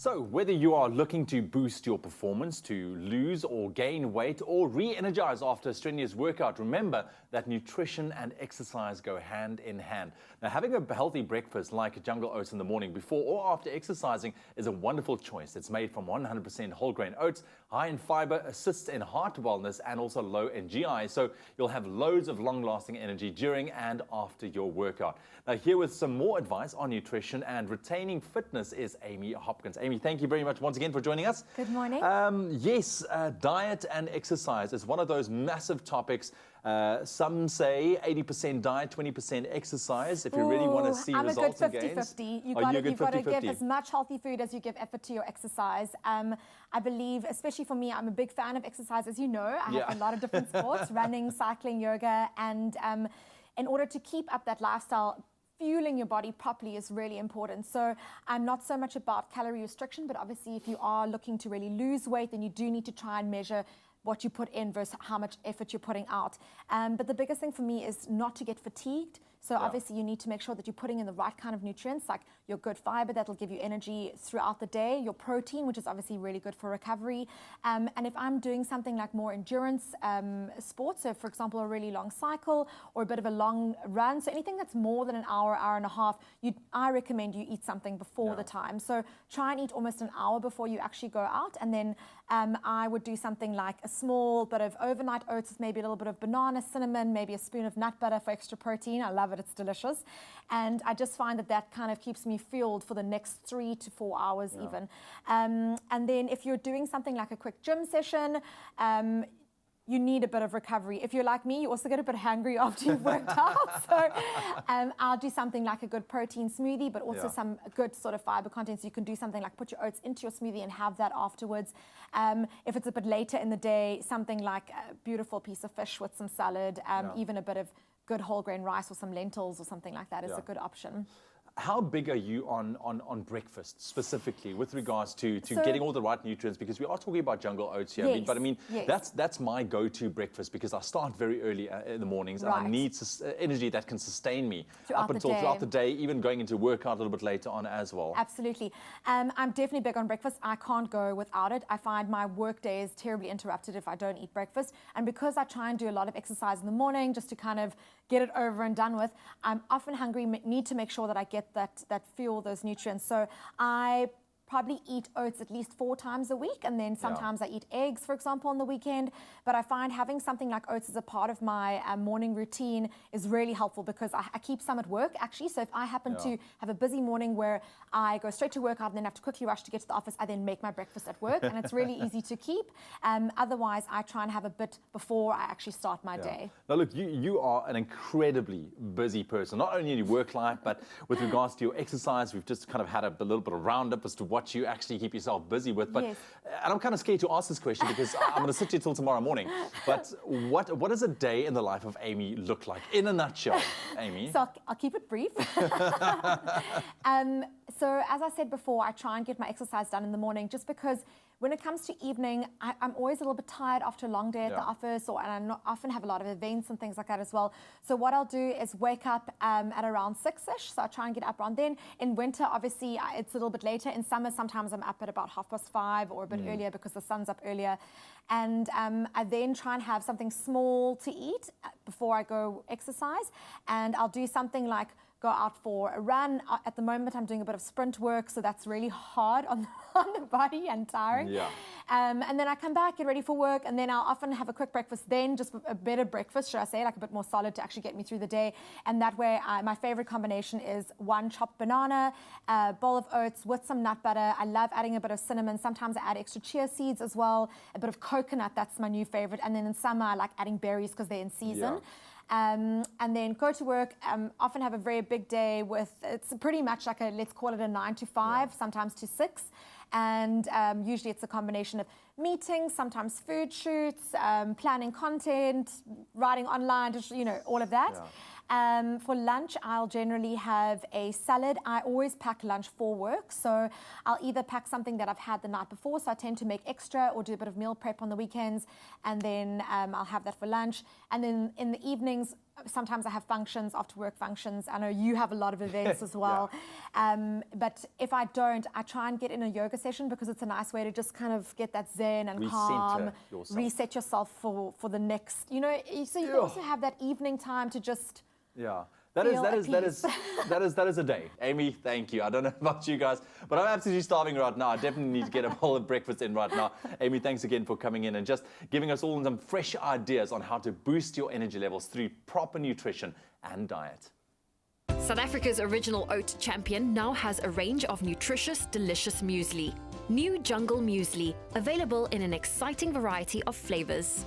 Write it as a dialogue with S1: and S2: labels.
S1: So, whether you are looking to boost your performance, to lose or gain weight, or re-energize after a strenuous workout, remember that nutrition and exercise go hand in hand. Now, having a healthy breakfast like Jungle Oats in the morning before or after exercising is a wonderful choice. It's made from 100% whole grain oats, high in fiber, assists in heart wellness, and also low in GI. So, you'll have loads of long-lasting energy during and after your workout. Now, here with some more advice on nutrition and retaining fitness is Amy Hopkins. Amy, thank you very much once again for joining us.
S2: Good morning.
S1: Yes, diet and exercise is one of those massive topics. Some say 80% diet, 20% exercise. If you really want to see results and gains.
S2: I'm a good 50-50. You've got to give as much healthy food as you give effort to your exercise. I believe, especially for me, I'm a big fan of exercise. As you know, I have a lot of different sports, running, cycling, yoga, and in order to keep up that lifestyle, fueling your body properly is really important. So I'm not so much about calorie restriction, but obviously if you are looking to really lose weight, then you do need to try and measure what you put in versus how much effort you're putting out. But the biggest thing for me is not to get fatigued. So obviously you need to make sure that you're putting in the right kind of nutrients, like your good fiber that'll give you energy throughout the day, your protein, which is obviously really good for recovery. And if I'm doing something like more endurance sports, so for example, a really long cycle or a bit of a long run, so anything that's more than an hour, hour and a half, I recommend you eat something before the time. So try and eat almost an hour before you actually go out. And then I would do something like a small bit of overnight oats with maybe a little bit of banana, cinnamon, maybe a spoon of nut butter for extra protein. I love it. It's delicious. And I just find that kind of keeps me fueled for the next 3 to 4 hours even. And then if you're doing something like a quick gym session, you need a bit of recovery. If you're like me, you also get a bit hungry after you've worked out. So I'll do something like a good protein smoothie, but also some good sort of fiber content. So you can do something like put your oats into your smoothie and have that afterwards. If it's a bit later in the day, something like a beautiful piece of fish with some salad, even a bit of good whole grain rice or some lentils or something like that is a good option.
S1: How big are you on breakfast specifically with regards to getting all the right nutrients? Because we are talking about Jungle Oats here, but I mean, that's my go-to breakfast because I start very early in the mornings and I need energy that can sustain me throughout the day, even going into workout a little bit later on as well.
S2: Absolutely. I'm definitely big on breakfast. I can't go without it. I find my work day is terribly interrupted if I don't eat breakfast. And because I try and do a lot of exercise in the morning just to kind of get it over and done with, I'm often hungry, need to make sure that I get that fuel, those nutrients. So I probably eat oats at least 4 times a week, and then sometimes I eat eggs, for example, on the weekend. But I find having something like oats as a part of my morning routine is really helpful because I keep some at work, actually. So if I happen to have a busy morning where I go straight to workout and then have to quickly rush to get to the office, I then make my breakfast at work, and it's really easy to keep. Otherwise, I try and have a bit before I actually start my day.
S1: Now, look, you are an incredibly busy person, not only in your work life, but with regards to your exercise. We've just kind of had a little bit of roundup as to what you actually keep yourself busy with. But and I'm kind of scared to ask this question because I'm going to sit here till tomorrow morning. But what does a day in the life of Amy look like in a nutshell, Amy?
S2: So I'll keep it brief. So as I said before, I try and get my exercise done in the morning just because when it comes to evening, I'm always a little bit tired after a long day at the office, and I often have a lot of events and things like that as well. So what I'll do is wake up at around 6-ish. So I try and get up around then. In winter, obviously, it's a little bit later. In summer, sometimes I'm up at about 5:30 or a bit earlier because the sun's up earlier. And I then try and have something small to eat before I go exercise. And I'll do something like go out for a run. At the moment, I'm doing a bit of sprint work, so that's really hard on the body and tiring. And then I come back, get ready for work, and then I'll often have a quick breakfast then, just a better breakfast, should I say, like a bit more solid to actually get me through the day. And that way, my favorite combination is 1 chopped banana, a bowl of oats with some nut butter. I love adding a bit of cinnamon. Sometimes I add extra chia seeds as well, a bit of coconut, that's my new favorite. And then in summer, I like adding berries because they're in season. And then go to work, often have a very big day it's pretty much like let's call it a 9 to 5, sometimes to 6. And usually it's a combination of meetings, sometimes food shoots, planning content, writing online, just, all of that. For lunch, I'll generally have a salad. I always pack lunch for work. So I'll either pack something that I've had the night before, so I tend to make extra or do a bit of meal prep on the weekends. And then I'll have that for lunch. And then in the evenings, sometimes I have functions, after work functions. I know you have a lot of events as well. But if I don't, I try and get in a yoga session because it's a nice way to just kind of get that zen and calm, reset yourself for the next, you know, so you can also have that evening time to just
S1: That is a day. Amy, thank you. I don't know about you guys, but I'm absolutely starving right now. I definitely need to get a bowl of breakfast in right now. Amy, thanks again for coming in and just giving us all some fresh ideas on how to boost your energy levels through proper nutrition and diet.
S3: South Africa's original oat champion now has a range of nutritious, delicious muesli. New Jungle Muesli, available in an exciting variety of flavors.